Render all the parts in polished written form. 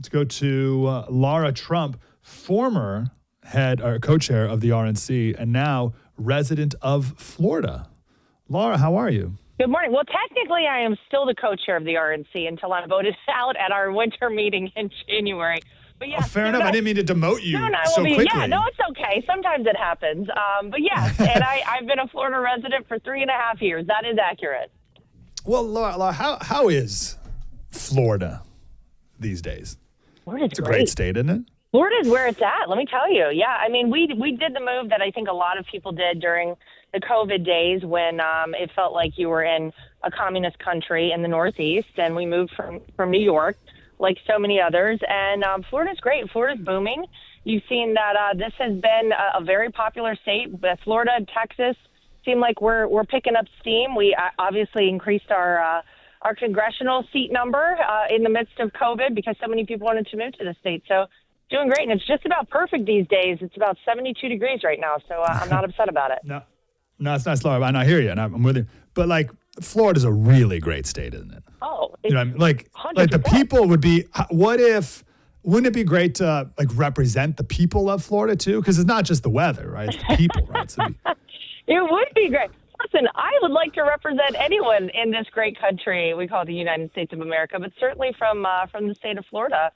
Let's go to Lara Trump, former head or co-chair of the RNC, and now resident of Florida. Laura, how are you? Good morning. Well, technically, I am still the co-chair of the RNC until I'm voted out at our winter meeting in January. But yeah, fair enough. I didn't mean to demote you so quickly. Yeah, no, it's okay. Sometimes it happens. But yes, and I've been a Florida resident for 3.5 years. That is accurate. Well, Laura, how is Florida these days? Florida's a great state, isn't it? Florida's where it's at, let me tell you. Yeah, I mean, we did the move that I think a lot of people did during the COVID days when it felt like you were in a communist country in the Northeast, and we moved from New York, like so many others. And Florida's great. Florida's booming. You've seen that this has been a very popular state. Florida and Texas seem like we're picking up steam. We obviously increased our congressional seat number in the midst of COVID because so many people wanted to move to the state. So doing great. And it's just about perfect these days. It's about 72 degrees right now. So I'm not upset about it. No, it's nice, Laura. I hear you, and I'm with you. But, like, Florida's a really great state, isn't it? Oh, you know what I mean? Like the people would be, wouldn't it be great to, like, represent the people of Florida, too? Because it's not just the weather, right? It's the people, right? So it would be great. Listen, I would like to represent anyone in this great country we call the United States of America, but certainly from the state of Florida.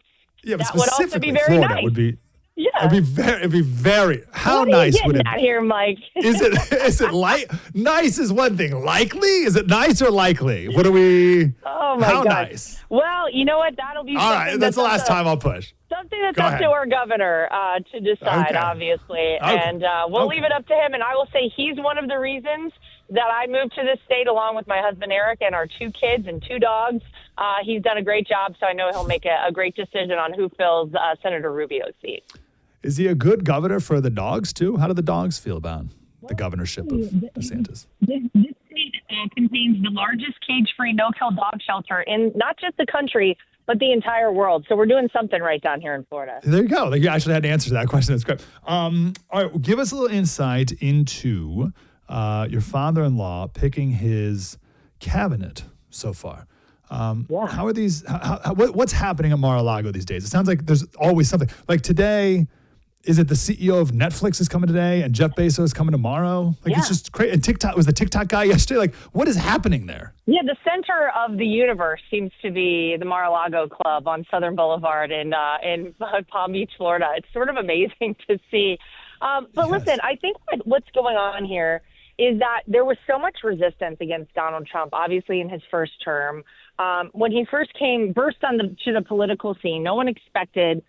Yeah, but that would also be very Florida nice. Would be, yeah. It'd be very, how what nice are you would it getting be? At here, Mike? Is it nice is one thing. Likely? Is it nice or likely? What are we? Oh my how God. nice? Well, you know what? That'll be all right. That's the last time I'll push. Something that's up to our governor to decide, obviously. Okay. And we'll leave it up to him. And I will say he's one of the reasons that I moved to this state along with my husband, Eric, and our 2 kids and 2 dogs. He's done a great job, so I know he'll make a great decision on who fills Senator Rubio's seat. Is he a good governor for the dogs, too? How do the dogs feel about the governorship of DeSantis? This state contains the largest cage-free, no-kill dog shelter in not just the country, but the entire world. So we're doing something right down here in Florida. There you go. Like, you actually had an answer to that question. That's great. All right, well, give us a little insight into your father-in-law picking his cabinet so far. How are these? What's happening at Mar-a-Lago these days? It sounds like there's always something. Like today, is it the CEO of Netflix is coming today and Jeff Bezos is coming tomorrow? Like it's just crazy. And TikTok was the TikTok guy yesterday. Like what is happening there? Yeah, the center of the universe seems to be the Mar-a-Lago Club on Southern Boulevard in Palm Beach, Florida. It's sort of amazing to see. But listen, I think what's going on here is that there was so much resistance against Donald Trump, obviously in his first term. When he first burst to the political scene, no one expected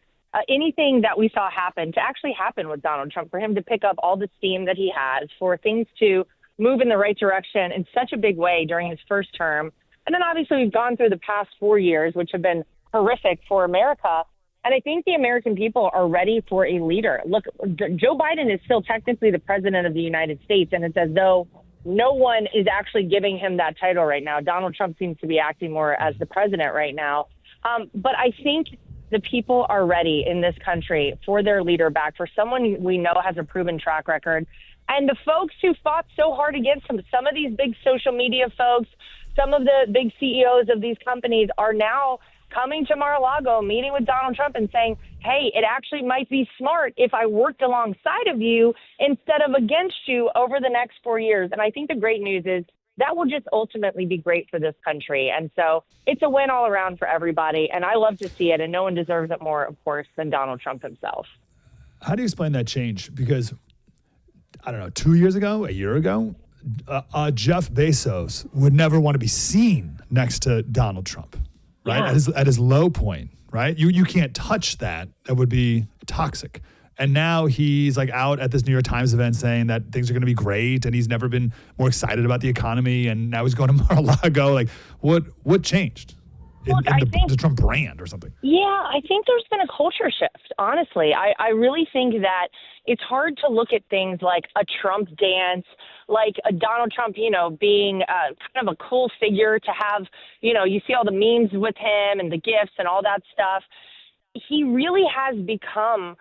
anything that we saw happen to actually happen with Donald Trump, for him to pick up all the steam that he has, for things to move in the right direction in such a big way during his first term. And then obviously we've gone through the past 4 years, which have been horrific for America. And I think the American people are ready for a leader. Look, Joe Biden is still technically the president of the United States, and it's as though no one is actually giving him that title right now. Donald Trump seems to be acting more as the president right now. But I think the people are ready in this country for their leader back, for someone we know has a proven track record. And the folks who fought so hard against him, some of these big social media folks, some of the big CEOs of these companies are now coming to Mar-a-Lago, meeting with Donald Trump and saying, hey, it actually might be smart if I worked alongside of you instead of against you over the next 4 years. And I think the great news is that will just ultimately be great for this country. And so it's a win all around for everybody. And I love to see it. And no one deserves it more, of course, than Donald Trump himself. How do you explain that change? Because, I don't know, 2 years ago, a year ago, Jeff Bezos would never want to be seen next to Donald Trump, right? Yeah. At his low point, right? You can't touch that. That would be toxic. And now he's like out at this New York Times event saying that things are going to be great, and he's never been more excited about the economy. And now he's going to Mar-a-Lago. Like, what changed in the Trump brand or something? Yeah, I think there's been a culture shift. Honestly, I really think that it's hard to look at things like a Trump dance, like a Donald Trump, being kind of a cool figure to have. You see all the memes with him and the gifts and all that stuff. He really has become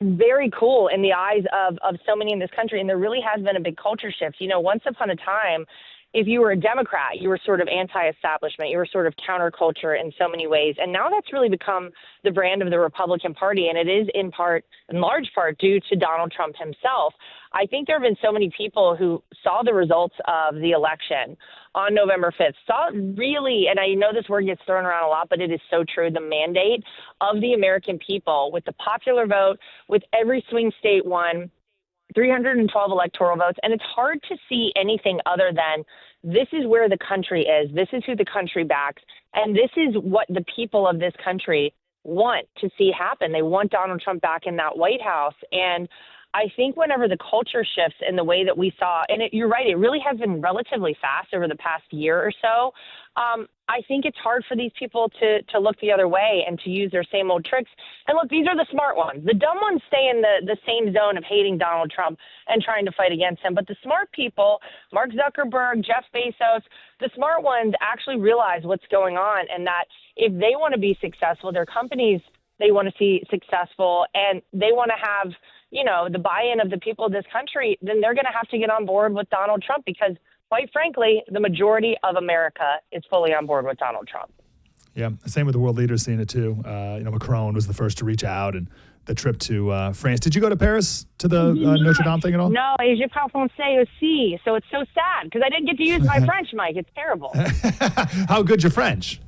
very cool in the eyes of so many in this country. And there really has been a big culture shift. Once upon a time, if you were a Democrat, you were sort of anti-establishment. You were sort of counterculture in so many ways. And now that's really become the brand of the Republican Party. And it is in large part due to Donald Trump himself. I think there have been so many people who saw the results of the election on November 5th, saw really, and I know this word gets thrown around a lot, but it is so true, the mandate of the American people with the popular vote, with every swing state won, 312 electoral votes. And it's hard to see anything other than this is where the country is. This is who the country backs. And this is what the people of this country want to see happen. They want Donald Trump back in that White House. And I think whenever the culture shifts in the way that we saw, and you're right, it really has been relatively fast over the past year or so. I think it's hard for these people to look the other way and to use their same old tricks. And look, these are the smart ones. The dumb ones stay in the same zone of hating Donald Trump and trying to fight against him. But the smart people, Mark Zuckerberg, Jeff Bezos, the smart ones actually realize what's going on, and that if they want to be successful, their companies, they want to see successful, and they want to have, the buy-in of the people of this country, then they're going to have to get on board with Donald Trump because, quite frankly, the majority of America is fully on board with Donald Trump. Yeah, same with the world leaders seeing it too. Macron was the first to reach out, and the trip to France. Did you go to Paris to the Notre Dame thing at all? No, et je parle français aussi. So it's so sad because I didn't get to use my French, Mike. It's terrible. How good's your French?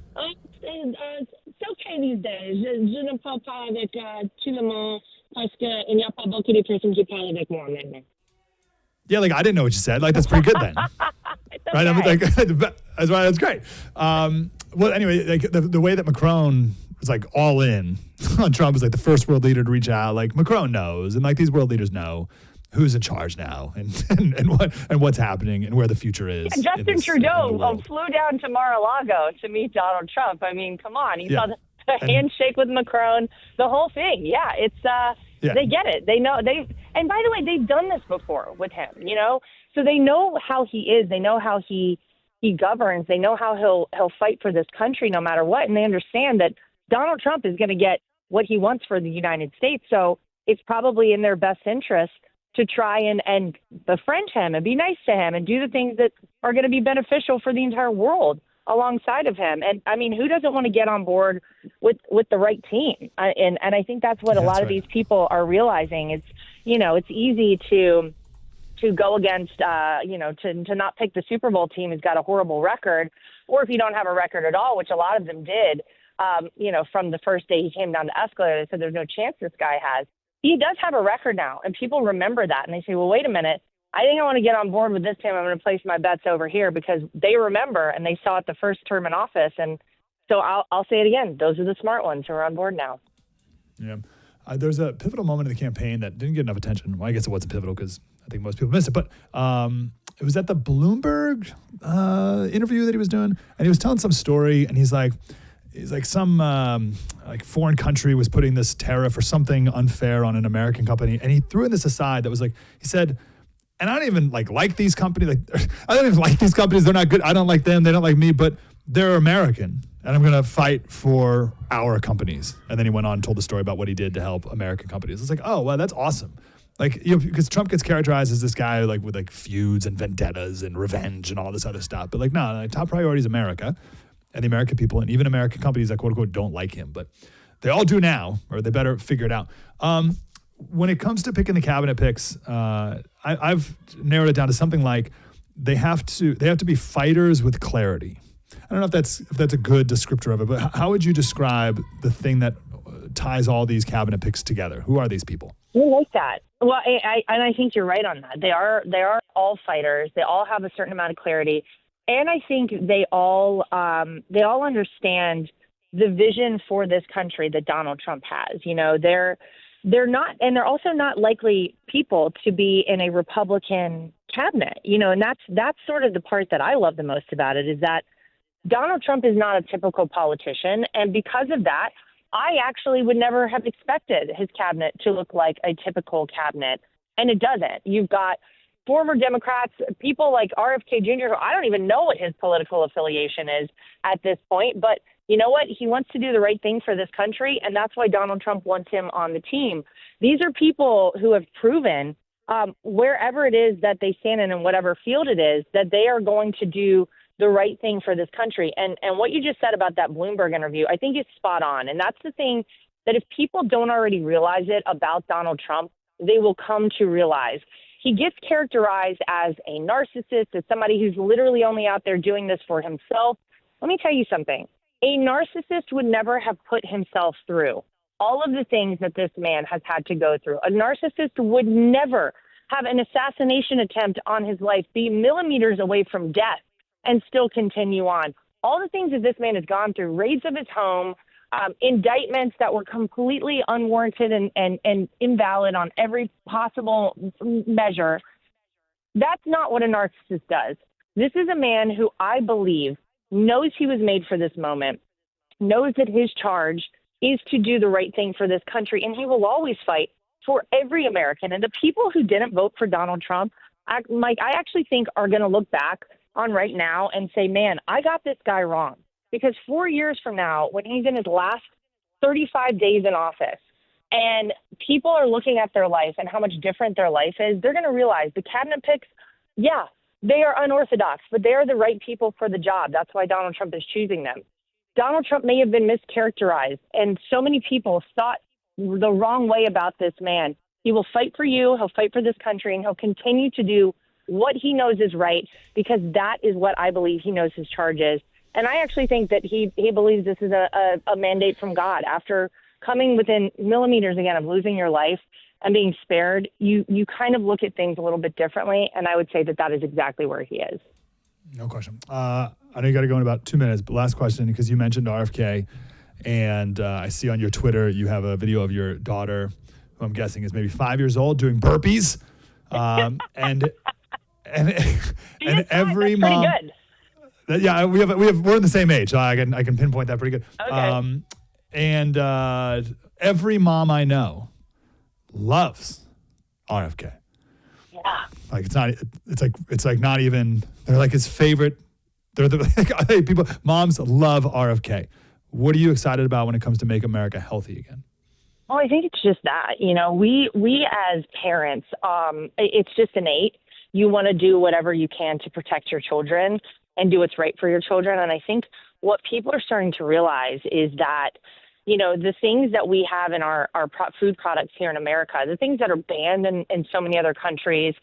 C'est okay these days. Je ne parle pas avec tout le monde parce qu'il n'y a pas beaucoup de personnes qui parlent avec moi maintenant. Yeah, I didn't know what you said. That's pretty good then. Okay. Right? That's great. Well, anyway, the way that Macron was all in on Trump was the first world leader to reach out. Macron knows, and these world leaders know who's in charge now and what's happening and where the future is. Yeah, Justin Trudeau flew down to Mar-a-Lago to meet Donald Trump. I mean, come on. He saw the handshake with Macron, the whole thing. Yeah, it's they get it. They know and by the way, they've done this before with him, so they know how he is. They know how he governs. They know how he'll fight for this country no matter what. And they understand that Donald Trump is going to get what he wants for the United States. So it's probably in their best interest to try and befriend him and be nice to him and do the things that are going to be beneficial for the entire world alongside of him. And I mean, who doesn't want to get on board with the right team? And I think that's what a lot of these people are realizing. It's, it's easy to go against, to not pick the Super Bowl team who's got a horrible record, or if you don't have a record at all, which a lot of them did, from the first day he came down the escalator, they said there's no chance this guy has. He does have a record now, and people remember that, and they say, well, wait a minute, I think I want to get on board with this team. I'm going to place my bets over here because they remember, and they saw it the first term in office, and so I'll say it again. Those are the smart ones who are on board now. Yeah. There's a pivotal moment in the campaign that didn't get enough attention. Well, I guess it wasn't pivotal because I think most people missed it, but it was at the Bloomberg interview that he was doing, and he was telling some story, and he's like some foreign country was putting this tariff or something unfair on an American company, and he threw in this aside that was he said, and I don't even like these companies. I don't even like these companies. They're not good. I don't like them. They don't like me, but they're American, and I'm going to fight for our companies. And then he went on and told the story about what he did to help American companies. It's oh, well, that's awesome. Because Trump gets characterized as this guy with feuds and vendettas and revenge and all this other stuff. But no, top priority is America and the American people, and even American companies that quote unquote don't like him, but they all do now, or they better figure it out. When it comes to picking the cabinet picks, I've narrowed it down to something like they have to be fighters with clarity. I don't know if that's a good descriptor of it, but how would you describe the thing that ties all these cabinet picks together? Who are these people? I like that. Well, I think you're right on that. They are all fighters. They all have a certain amount of clarity, and I think they all understand the vision for this country that Donald Trump has. They're not, and they're also not likely people to be in a Republican cabinet. And that's sort of the part that I love the most about it, is that Donald Trump is not a typical politician, and because of that, I actually would never have expected his cabinet to look like a typical cabinet, and it doesn't. You've got former Democrats, people like RFK Jr., who I don't even know what his political affiliation is at this point, but you know what? He wants to do the right thing for this country, and that's why Donald Trump wants him on the team. These are people who have proven wherever it is that they stand in whatever field it is, that they are going to do the right thing for this country. And what you just said about that Bloomberg interview, I think is spot on. And that's the thing that if people don't already realize it about Donald Trump, they will come to realize. He gets characterized as a narcissist, as somebody who's literally only out there doing this for himself. Let me tell you something. A narcissist would never have put himself through all of the things that this man has had to go through. A narcissist would never have an assassination attempt on his life, be millimeters away from death, and still continue on. All the things that this man has gone through, raids of his home, indictments that were completely unwarranted and invalid on every possible measure, that's not what a narcissist does. This is a man who I believe knows he was made for this moment, knows that his charge is to do the right thing for this country, and he will always fight for every American. And the people who didn't vote for Donald Trump, Mike, I actually think are going to look back on right now and say, man, I got this guy wrong. Because 4 years from now, when he's in his last 35 days in office, and people are looking at their life and how much different their life is, they're going to realize the cabinet picks, yeah, they are unorthodox, but they are the right people for the job. That's why Donald Trump is choosing them. Donald Trump may have been mischaracterized, and so many people thought the wrong way about this man. He will fight for you, he'll fight for this country, and he'll continue to do what he knows is right, because that is what I believe he knows his charge is. And I actually think that he believes this is a mandate from God. After coming within millimeters, again, of losing your life and being spared, you kind of look at things a little bit differently, and I would say that that is exactly where he is. No question. I know you got to go in about 2 minutes, but last question, because you mentioned RFK, and I see on your Twitter you have a video of your daughter, who I'm guessing is maybe 5 years old, doing burpees, and every mom. Pretty good. Yeah, we're in the same age. So I can pinpoint that pretty good. Okay. And every mom I know loves RFK. Yeah. Like it's like not even, they're like his favorite. They're the people. Moms love RFK. What are you excited about when it comes to Make America Healthy Again? Well, I think it's just that, we as parents, it's just innate. You want to do whatever you can to protect your children and do what's right for your children. And I think what people are starting to realize is that, the things that we have in our food products here in America, the things that are banned in so many other countries,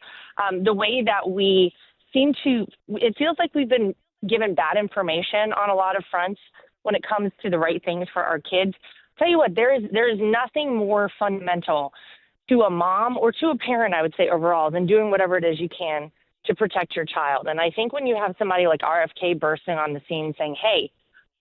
the way that we it feels like we've been given bad information on a lot of fronts when it comes to the right things for our kids. Tell you what, there is nothing more fundamental to a mom or to a parent, I would say overall, than doing whatever it is you can to protect your child. And I think when you have somebody like RFK bursting on the scene saying, hey,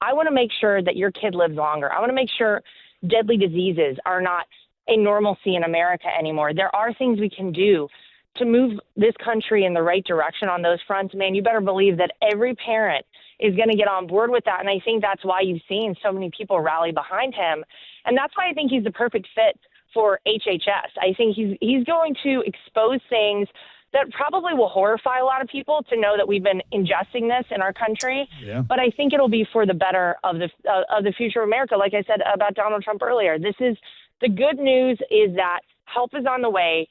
I want to make sure that your kid lives longer. I want to make sure deadly diseases are not a normalcy in America anymore. There are things we can do to move this country in the right direction on those fronts. Man, you better believe that every parent is going to get on board with that. And I think that's why you've seen so many people rally behind him. And that's why I think he's the perfect fit for HHS. I think he's going to expose things that probably will horrify a lot of people to know that we've been ingesting this in our country. Yeah. But I think it'll be for the better of the future of America. Like I said about Donald Trump earlier, the good news is that help is on the way.